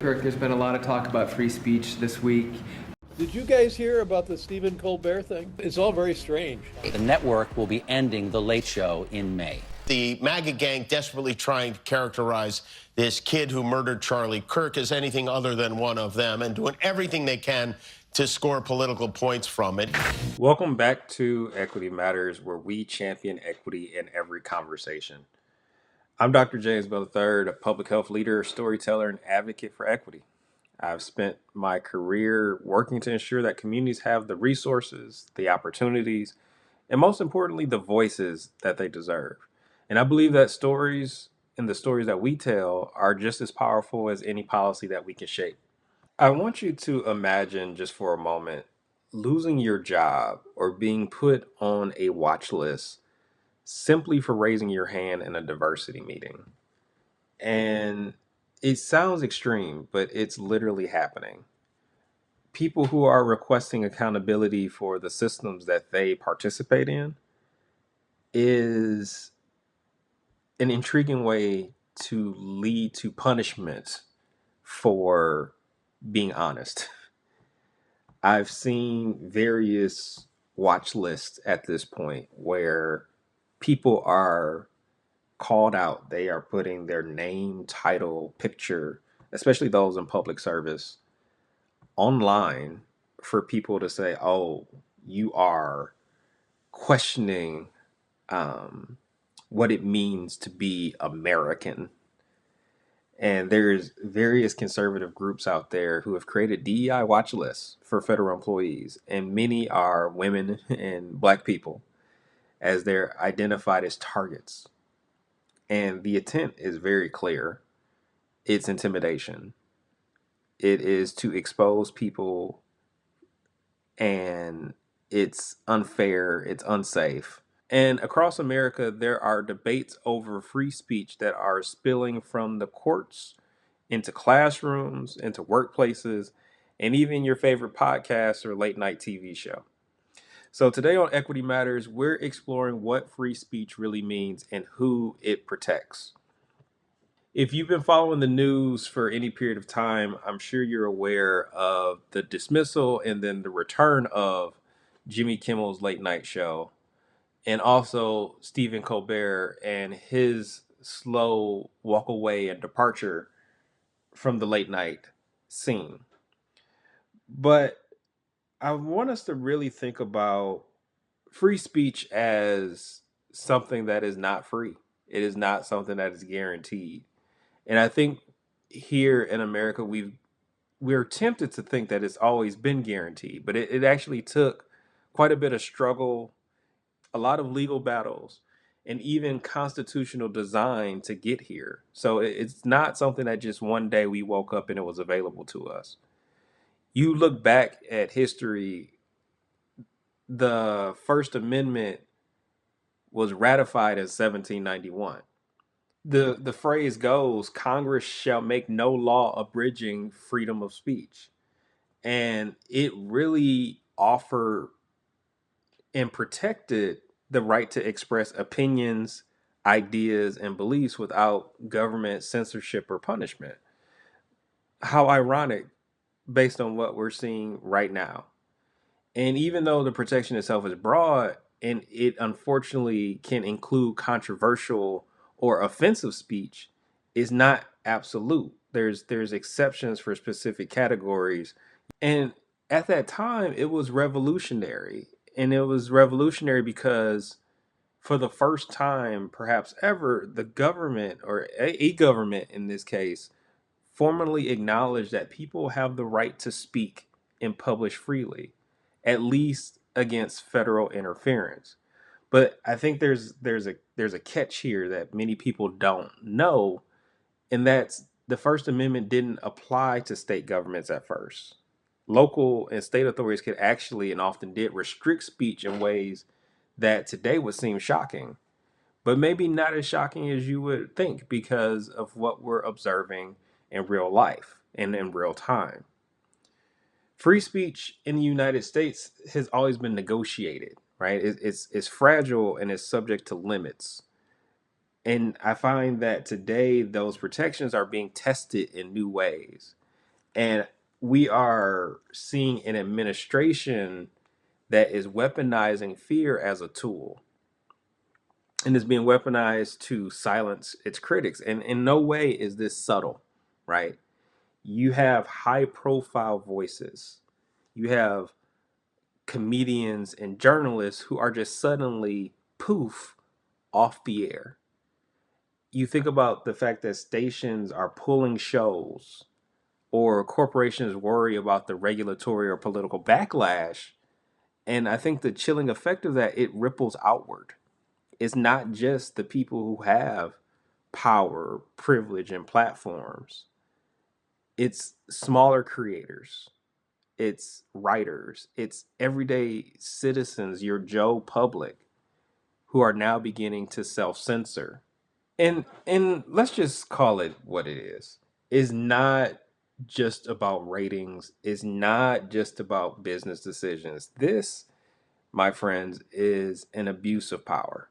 Kirk, there's been a lot of talk about free speech this week. Did you guys hear about the Stephen Colbert thing? It's all very strange. The network will be ending The Late Show in May. The MAGA gang desperately trying to characterize this kid who murdered Charlie Kirk as anything other than one of them and doing everything they can to score political points from it. Welcome back to Equity Matters, where we champion equity in every conversation. I'm Dr. James Bell III, a public health leader, storyteller, and advocate for equity. I've spent my career working to ensure that communities have the resources, the opportunities, and most importantly, the voices that they deserve. And I believe that stories and the stories that we tell are just as powerful as any policy that we can shape. I want you to imagine just for a moment losing your job or being put on a watch list simply for raising your hand in a diversity meeting. And it sounds extreme, but it's literally happening. People who are requesting accountability for the systems that they participate in is an intriguing way to lead to punishment for being honest. I've seen various watch lists at this point where people are called out. They are putting their name, title, picture, especially those in public service, online for people to say, oh, you are questioning what it means to be American. And there's various conservative groups out there who have created DEI watch lists for federal employees, and many are women and Black people, as they're identified as targets. And the intent is very clear. It's intimidation. It is to expose people, and it's unfair, it's unsafe. And across America, there are debates over free speech that are spilling from the courts into classrooms, into workplaces, and even your favorite podcast or late night TV show. So today on Equity Matters, we're exploring what free speech really means and who it protects. If you've been following the news for any period of time, I'm sure you're aware of the dismissal and then the return of Jimmy Kimmel's late night show, and also Stephen Colbert and his slow walk away and departure from the late night scene. But I want us to really think about free speech as something that is not free. It is not something that is guaranteed. And I think here in America, we're tempted to think that it's always been guaranteed, but it actually took quite a bit of struggle, a lot of legal battles, and even constitutional design to get here. So it's not something that just one day we woke up and it was available to us. You look back at history, the First Amendment was ratified in 1791. The phrase goes, Congress shall make no law abridging freedom of speech. And it really offered and protected the right to express opinions, ideas, and beliefs without government censorship or punishment. How ironic, based on what we're seeing right now. And even though the protection itself is broad, and it unfortunately can include controversial or offensive speech, is not absolute. There's exceptions for specific categories. And at that time, it was revolutionary. And it was revolutionary because for the first time, perhaps ever, the government, or a government in this case, formally acknowledged that people have the right to speak and publish freely, at least against federal interference. But I think there's a catch here that many people don't know, and that's the First Amendment didn't apply to state governments at first. Local and state authorities could actually, and often did, restrict speech in ways that today would seem shocking, but maybe not as shocking as you would think because of what we're observing in real life and in real time. Free speech in the United States has always been negotiated, right? It's fragile and it's subject to limits. And I find that today those protections are being tested in new ways. And we are seeing an administration that is weaponizing fear as a tool, and it's being weaponized to silence its critics. And in no way is this subtle, right? You have high profile voices, you have comedians and journalists who are just suddenly poof off the air. You think about the fact that stations are pulling shows, or corporations worry about the regulatory or political backlash. And I think the chilling effect of that, it ripples outward. It's not just the people who have power, privilege, and platforms. It's smaller creators, it's writers, it's everyday citizens, your Joe Public, who are now beginning to self-censor. And let's just call it what it is. It's not just about ratings. It's not just about business decisions. This, my friends, is an abuse of power.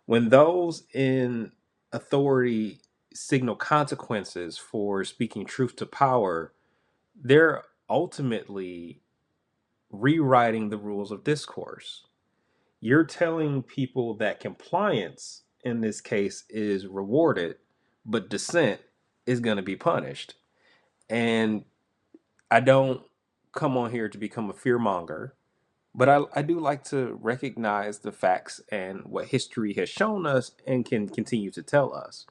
When those in authority signal consequences for speaking truth to power, they're ultimately rewriting the rules of discourse. You're telling people that compliance in this case is rewarded, but dissent is going to be punished. And I don't come on here to become a fearmonger, but I do like to recognize the facts and what history has shown us and can continue to tell us.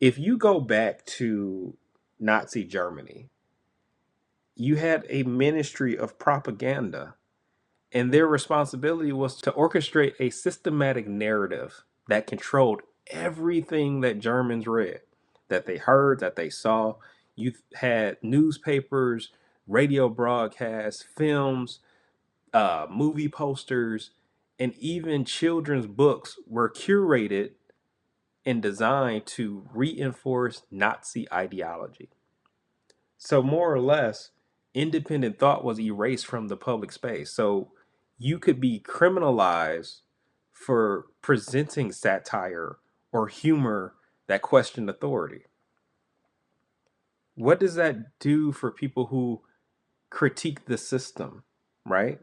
If you go back to Nazi Germany, you had a ministry of propaganda, and their responsibility was to orchestrate a systematic narrative that controlled everything that Germans read, that they heard, that they saw. You had newspapers, radio broadcasts, films, movie posters, and even children's books were curated and designed to reinforce Nazi ideology. So, more or less, independent thought was erased from the public space. So, you could be criminalized for presenting satire or humor that questioned authority. What does that do for people who critique the system, right?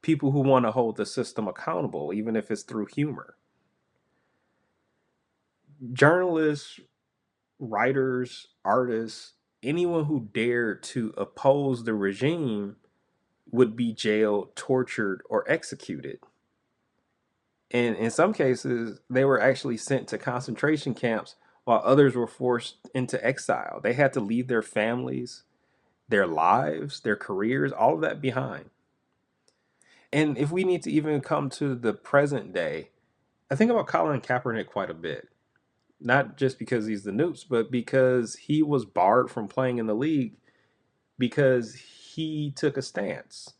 People who want to hold the system accountable, even if it's through humor. Journalists, writers, artists, anyone who dared to oppose the regime would be jailed, tortured, or executed. And in some cases, they were actually sent to concentration camps while others were forced into exile. They had to leave their families, their lives, their careers, all of that behind. And if we need to even come to the present day, I think about Colin Kaepernick quite a bit. Not just because he's the Noops, but because he was barred from playing in the league because he took a stance.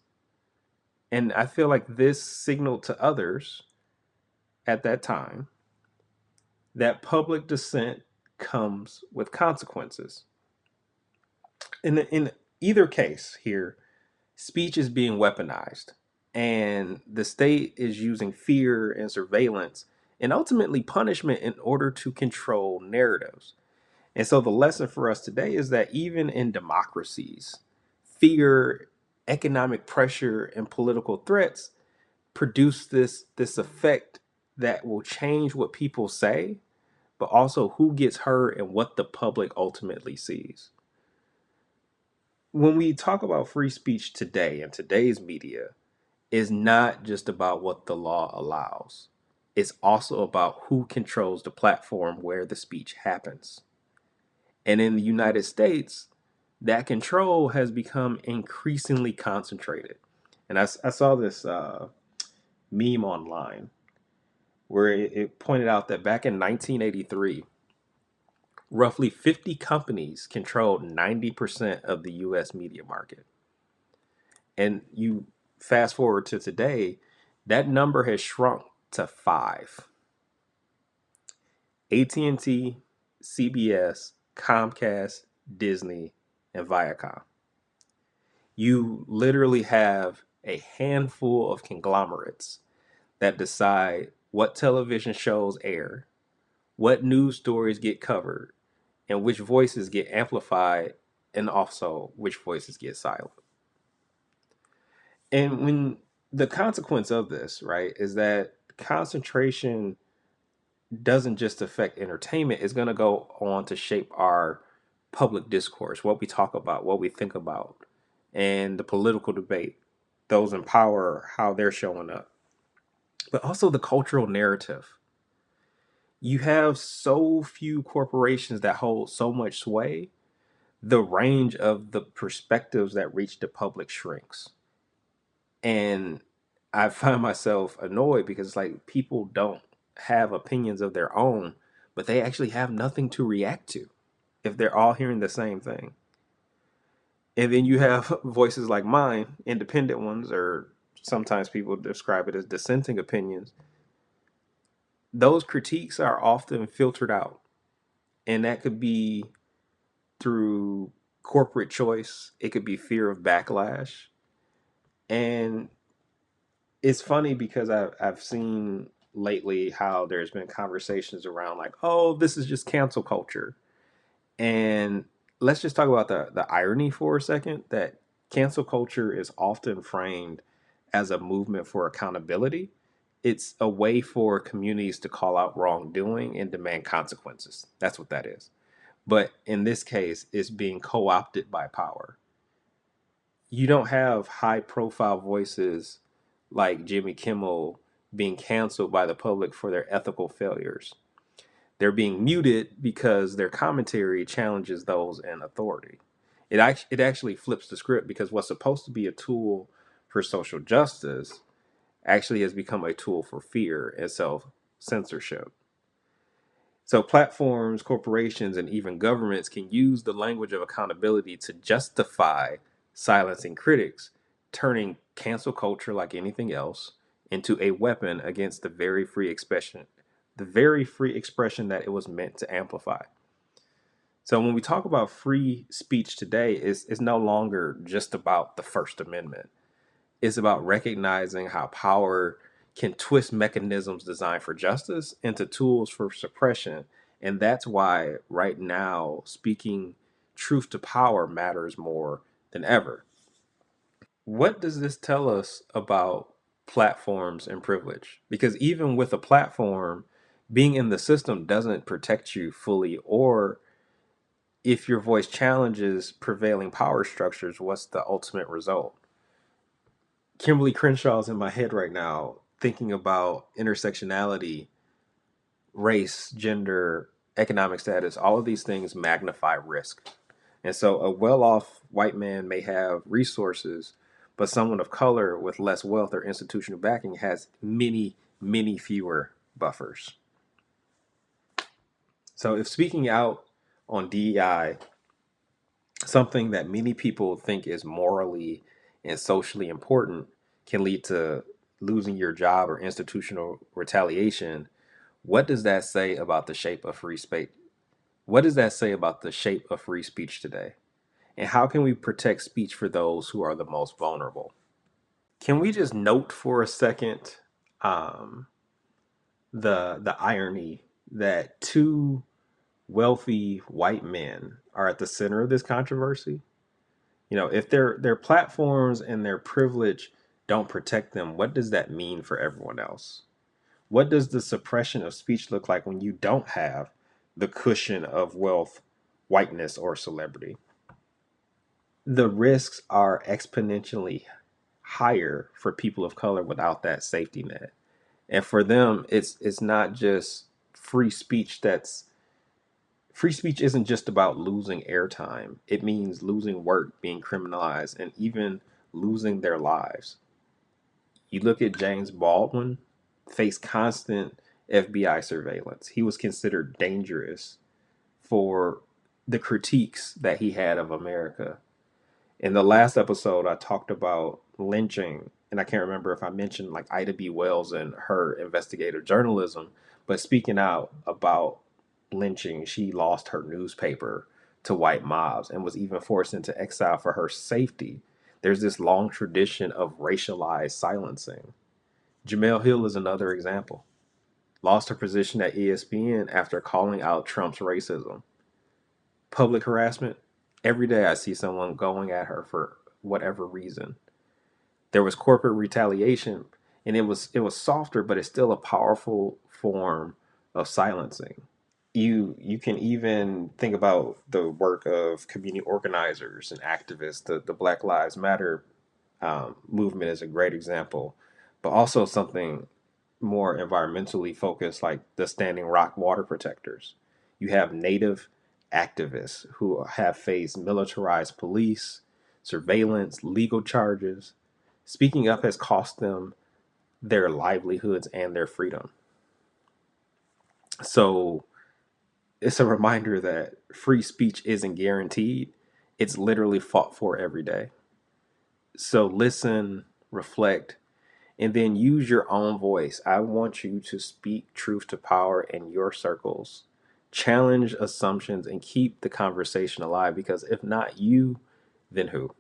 And I feel like this signaled to others at that time that public dissent comes with consequences. In either case here, speech is being weaponized, and the state is using fear and surveillance and ultimately punishment in order to control narratives. And so the lesson for us today is that even in democracies, fear, economic pressure, and political threats produce this effect that will change what people say, but also who gets heard and what the public ultimately sees. When we talk about free speech today in today's media, it's not just about what the law allows. It's also about who controls the platform where the speech happens. And in the United States, that control has become increasingly concentrated. And I saw this meme online where it pointed out that back in 1983, roughly 50 companies controlled 90% of the US media market. And you fast forward to today, that number has shrunk to 5. AT&T, CBS, Comcast, Disney, and Viacom. You literally have a handful of conglomerates that decide what television shows air, what news stories get covered, and which voices get amplified and also which voices get silent. And when the consequence of this, right, is that concentration doesn't just affect entertainment, it's going to go on to shape our public discourse, what we talk about, what we think about, and the political debate, those in power, how they're showing up, but also the cultural narrative. You have so few corporations that hold so much sway, the range of the perspectives that reach the public shrinks. And I find myself annoyed because it's like people don't have opinions of their own, but they actually have nothing to react to if they're all hearing the same thing. And then you have voices like mine, independent ones, or sometimes people describe it as dissenting opinions. Those critiques are often filtered out, and that could be through corporate choice, it could be fear of backlash. And it's funny because I've seen lately how there's been conversations around like, oh, this is just cancel culture. And let's just talk about the irony for a second that cancel culture is often framed as a movement for accountability. It's a way for communities to call out wrongdoing and demand consequences. That's what that is. But in this case, it's being co opted by power. You don't have high profile voices like Jimmy Kimmel being canceled by the public for their ethical failures. They're being muted because their commentary challenges those in authority. It actually flips the script because what's supposed to be a tool for social justice actually has become a tool for fear and self censorship. So platforms, corporations, and even governments can use the language of accountability to justify silencing critics, turning cancel culture like anything else into a weapon against the very free expression that it was meant to amplify. So when we talk about free speech today, it's no longer just about the First Amendment. It's about recognizing how power can twist mechanisms designed for justice into tools for suppression. And that's why right now speaking truth to power matters more than ever. What does this tell us about platforms and privilege? Because even with a platform, being in the system doesn't protect you fully, or if your voice challenges prevailing power structures, what's the ultimate result? Kimberly Crenshaw's in my head right now, thinking about intersectionality, race, gender, economic status. All of these things magnify risk. And so a well off white man may have resources, but someone of color with less wealth or institutional backing has many, many fewer buffers. So if speaking out on DEI, something that many people think is morally and socially important, can lead to losing your job or institutional retaliation, what does that say about the shape of free speech? What does that say about the shape of free speech today? And how can we protect speech for those who are the most vulnerable? Can we just note for a second um, the irony that two wealthy white men are at the center of this controversy? You know, if their platforms and their privilege don't protect them, what does that mean for everyone else? What does the suppression of speech look like when you don't have the cushion of wealth, whiteness, or celebrity? The risks are exponentially higher for people of color without that safety net. And for them, it's not just free speech that's free speech isn't just about losing airtime. It means losing work, being criminalized, and even losing their lives. You look at James Baldwin, faced constant FBI surveillance. He was considered dangerous for the critiques that he had of America. In the last episode, I talked about lynching, and I can't remember if I mentioned like Ida B. Wells and her investigative journalism, but speaking out about lynching, she lost her newspaper to white mobs and was even forced into exile for her safety. There's this long tradition of racialized silencing. Jamel Hill is another example. Lost her position at ESPN after calling out Trump's racism. Public harassment, Every day I see someone going at her for whatever reason. There was corporate retaliation, and it was softer, but it's still a powerful form of silencing. You can even think about the work of community organizers and activists. The Black Lives Matter movement is a great example, but also something more environmentally focused, like the Standing Rock water protectors. You have native activists who have faced militarized police, surveillance, legal charges. Speaking up has cost them their livelihoods and their freedom. So it's a reminder that free speech isn't guaranteed, it's literally fought for every day. So listen, reflect, and then use your own voice. I want you to speak truth to power in your circles. Challenge assumptions and keep the conversation alive, because if not you, then who?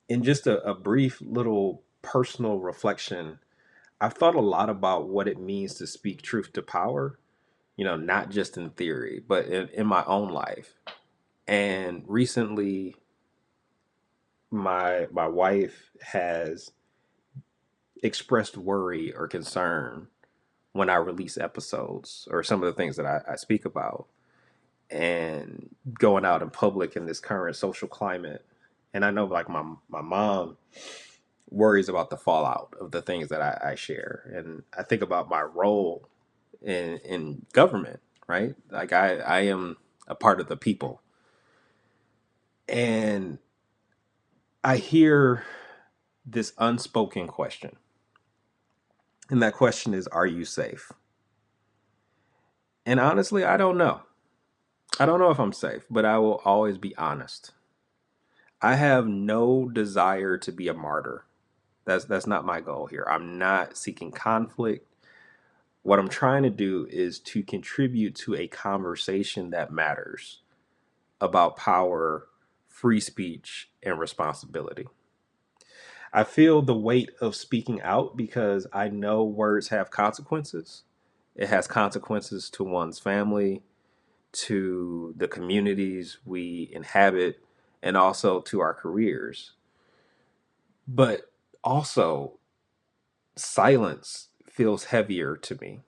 In just a brief little personal reflection, I've thought a lot about what it means to speak truth to power, not just in theory, but in my own life. And recently, my wife has expressed worry or concern when I release episodes or some of the things that I speak about, and going out in public in this current social climate. And I know, like, my mom worries about the fallout of the things that I share. And I think about my role in government, right? Like, I am a part of the people. And I hear this unspoken question. And that question is, are you safe? And honestly, I don't know. I don't know if I'm safe, but I will always be honest. I have no desire to be a martyr. That's not my goal here. I'm not seeking conflict. What I'm trying to do is to contribute to a conversation that matters about power, free speech, and responsibility. I feel the weight of speaking out because I know words have consequences. It has consequences to one's family, to the communities we inhabit, and also to our careers. But also, silence feels heavier to me.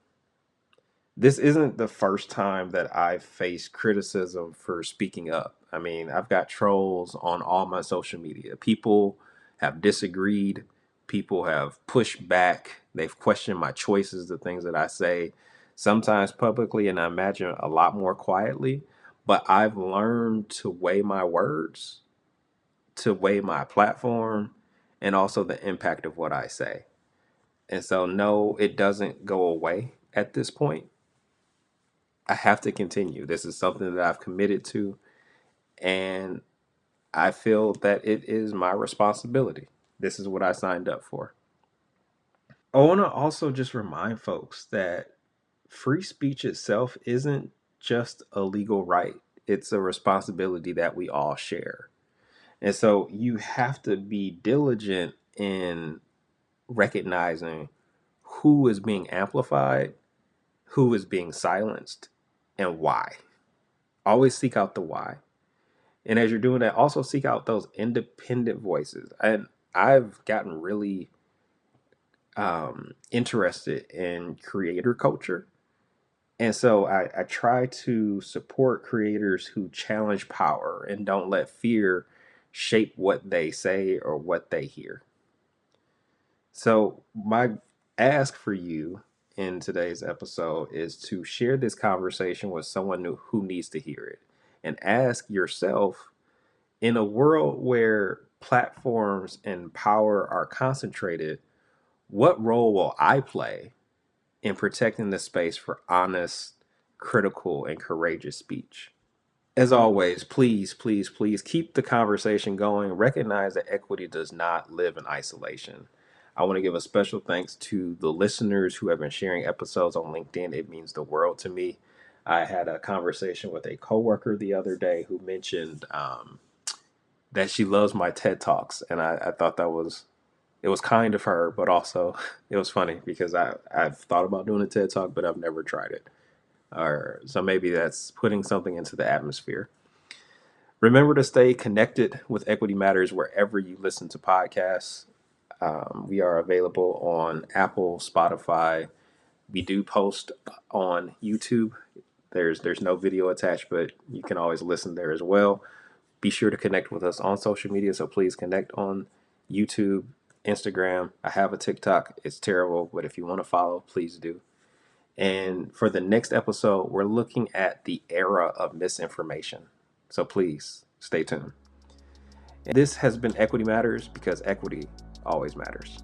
This isn't the first time that I've faced criticism for speaking up. I mean, I've got trolls on all my social media. People have disagreed, people have pushed back, they've questioned my choices, the things that I say, sometimes publicly, and I imagine a lot more quietly. But I've learned to weigh my words, to weigh my platform, and also the impact of what I say. And so, no, it doesn't go away at this point. I have to continue. This is something that I've committed to, and I feel that it is my responsibility. This is what I signed up for. I want to also just remind folks that free speech itself isn't just a legal right, it's a responsibility that we all share. And so you have to be diligent in recognizing who is being amplified, who is being silenced, and why. Always seek out the why. And as you're doing that, also seek out those independent voices. And I've gotten really interested in creator culture. And so I try to support creators who challenge power and don't let fear shape what they say or what they hear. So, my ask for you in today's episode is to share this conversation with someone who needs to hear it. And ask yourself, in a world where platforms and power are concentrated, what role will I play in protecting the space for honest, critical, and courageous speech? As always, please, please, please keep the conversation going. Recognize that equity does not live in isolation. I want to give a special thanks to the listeners who have been sharing episodes on LinkedIn. It means the world to me. I had a conversation with a coworker the other day who mentioned that she loves my TED Talks, and I thought it was kind of her, but also it was funny because I've thought about doing a TED Talk, but I've never tried it. Or so maybe that's putting something into the atmosphere. Remember to stay connected with Equity Matters wherever you listen to podcasts. We are available on Apple, Spotify. We do post on YouTube. There's no video attached, but you can always listen there as well. Be sure to connect with us on social media, so please connect on YouTube, Instagram. I have a TikTok. It's terrible, but if you want to follow, please do. And for the next episode, we're looking at the era of misinformation. So please stay tuned. This has been Equity Matters, because equity always matters.